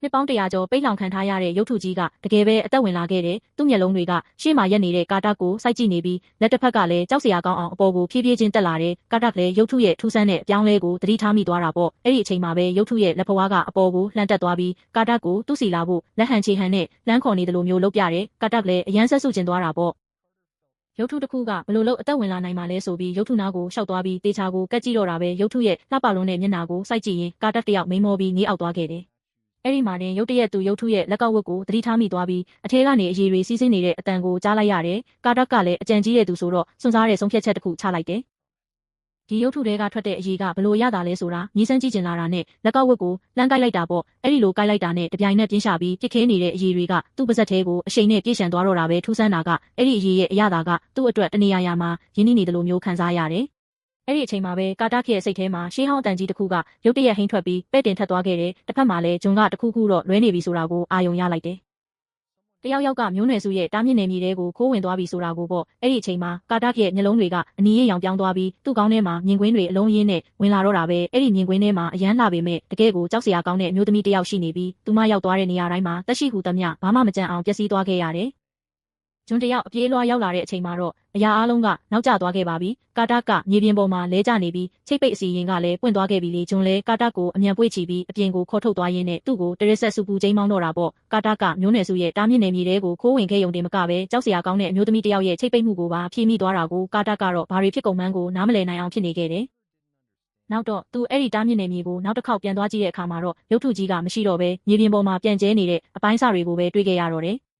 နှစ်ပေါင်း100ကျော်ပိတ်လောင်ခံထားရတဲ့ရုပ်ထုကြီးကတကယ်ပဲအသက်ဝင်လာခဲ့တယ်။သူ့မျက်လုံးတွေကရှေ့မှာရက်နေတဲ့ကာတက်ကိုစိုက်ကြည့်နေပြီးလက်တစ်ဖက်ကလည်းကြောက်စရာကောင်းအောင်အပေါ်ကိုဖြည်းဖြည်းချင်းတက်လာတယ်။ကာတက်လည်းရုပ်ထုရဲ့ထူးဆန်းတဲ့အပြောင်းလဲကိုသတိထားမိသွားတာပေါ့။အဲ့ဒီအချိန်မှာပဲရုပ်ထုရဲ့လက်ဖွားကအပေါ်ကိုလှမ်းတက်သွားပြီးကာတက်ကိုသူ့စီလာဖို့လက်ဟန်ချေဟန်နဲ့လှမ်းခေါ်နေတယ်လို့မျိုးလုပ်ပြတယ်။ကာတက်လည်းအယမ်းဆက်ဆုကျင်သွားတာပေါ့။ရုပ်ထုတစ်ခုကဘလို့လို့အသက်ဝင်လာနိုင်မှာလဲဆိုပြီးရုပ်ထုနာကိုရှောက်သွားပြီးတေချာကိုကက်ကြည့်တော့တာပဲရုပ်ထုရဲ့လှပလုံးနဲ့မျက်နှာကိုစိုက်ကြည့်ရင်ကာတက်တယောက်မိန်မောပြီးငေးအောက်သွားခဲ့တယ်။အဲ့ဒီမှာတင်ရုတ်တရက်သူရုပ်ထုရဲ့လက်ကောက်ဝတ်ကိုသတိထားမိသွားပြီးအထဲကနေအရေတွေစီးဆင်းနေတဲ့အတန်ကိုကြားလိုက်ရတယ်။ကာတက်ကလည်းအကြံကြီးတဲ့သူဆိုတော့စွန့်စားတဲ့ဆုံးဖြတ်ချက်တစ်ခုချလိုက်တယ်။ဒီရုပ်ထုတွေကထွက်တဲ့အရေကဘလို့ရတာလဲဆိုတာမြည်စမ်းကြည့်ကျင်လာတာနဲ့လက်ကောက်ဝတ်ကိုလှမ်းကိုက်လိုက်တာပေါ့။အဲ့ဒီလိုကိုက်လိုက်တာနဲ့တပြိုင်နက်ပြင်းရှာပြီးပြစ်ခဲနေတဲ့အရေတွေကသူ့ပါးစပ်ထဲကိုအရှိန်နဲ့ပြည့်ရှံသွားတော့တာပဲထူးဆန်းတာကအဲ့ဒီအရေရဲ့အရသာကသူ့အတွက်တနေရာမှာရင်းနှီးနေတယ်လို့မျိုးခံစားရတယ်။အဲ့ဒီအချိန်မှာပဲကာတာရဲ့စိတ်ထဲမှာရှေးဟောင်းအတန်ကြီးတစ်ခုကရုတ်တရက်ဟိန်းထွက်ပြီးပဲ့တင်ထက်သွားခဲ့တယ်။တစ်ဖက်မှာလည်းဂျွန်ကတစ်ခုခုတော့လွဲနေပြီဆိုတာကိုအာယုံရလိုက်တယ်။တယောက်ယောက်ကမျိုးနွယ်စုရဲ့တားမြင့်နယ်မြေတွေကိုခိုးဝင်သွားပြီဆိုတာကိုပေါ့။အဲ့ဒီအချိန်မှာကာတာရဲ့မျက်လုံးတွေကအနီးရောင်ပြောင်းသွားပြီးသူ့ကောင်းထဲမှာမြင်ကွင်းတွေအလုံးရင်းနဲ့ဝင်လာတော့တာပဲ။အဲ့ဒီမြင်ကွင်းထဲမှာအရန်လာပေမဲ့တကယ်ကိုကြောက်စရာကောင်းတဲ့အမျိုးသမီးတစ်ယောက်ရှိနေပြီးသူမရောက်သွားတဲ့နေရာတိုင်းမှာတက်ရှိဟူသမျှဘာမှမကြံအောင်ပျက်စီးသွားခဲ့ရတယ်။ဂျွန်တယောက်အပြေးလွှားရောက်လာတဲ့အချိန်မှာတော့အရာအလုံးကနောက်ကျသွားခဲ့ပါပြီ။ကာတာကမြေပြင်ပေါ်မှာလဲကျနေပြီးချိတ်ပိတ်အစီရင်ကလည်းပွင့်သွားခဲ့ပြီလေဂျွန်လည်းကာတာကိုအမြန်ပွေ့ချီပြီးအပြင်ကိုခေါ်ထုတ်သွားရင်းနဲ့သူ့ကိုတရစ်ဆက်ဆူပူချိန်မောင်းတော့တာပေါ့။ကာတာကမျိုးနွယ်စုရဲ့တားမြင့်နယ်မြေတွေကိုခိုးဝင်ခဲ့ရုံတင်မကပဲကြောက်စရာကောင်းတဲ့အမျိုးသမီးတယောက်ရဲ့ချိတ်ပိတ်မှုကိုပါဖြေမိသွားတာကိုကာတာကတော့ဘာတွေဖြစ်ကုန်မှန်းကိုနားမလည်နိုင်အောင်ဖြစ်နေခဲ့တယ်။နောက်တော့သူအဲ့ဒီတားမြင့်နယ်မြေကိုနောက်တစ်ခေါက်ပြန်သွားကြည့်တဲ့အခါမှာတော့ရုပ်ထုကြီးကမရှိတော့ပဲမြေပြင်ပေါ်မှာပြန့်ကျဲနေတဲ့အပိုင်းစာတွေကိုပဲတွေ့ခဲ့ရတော့တယ်။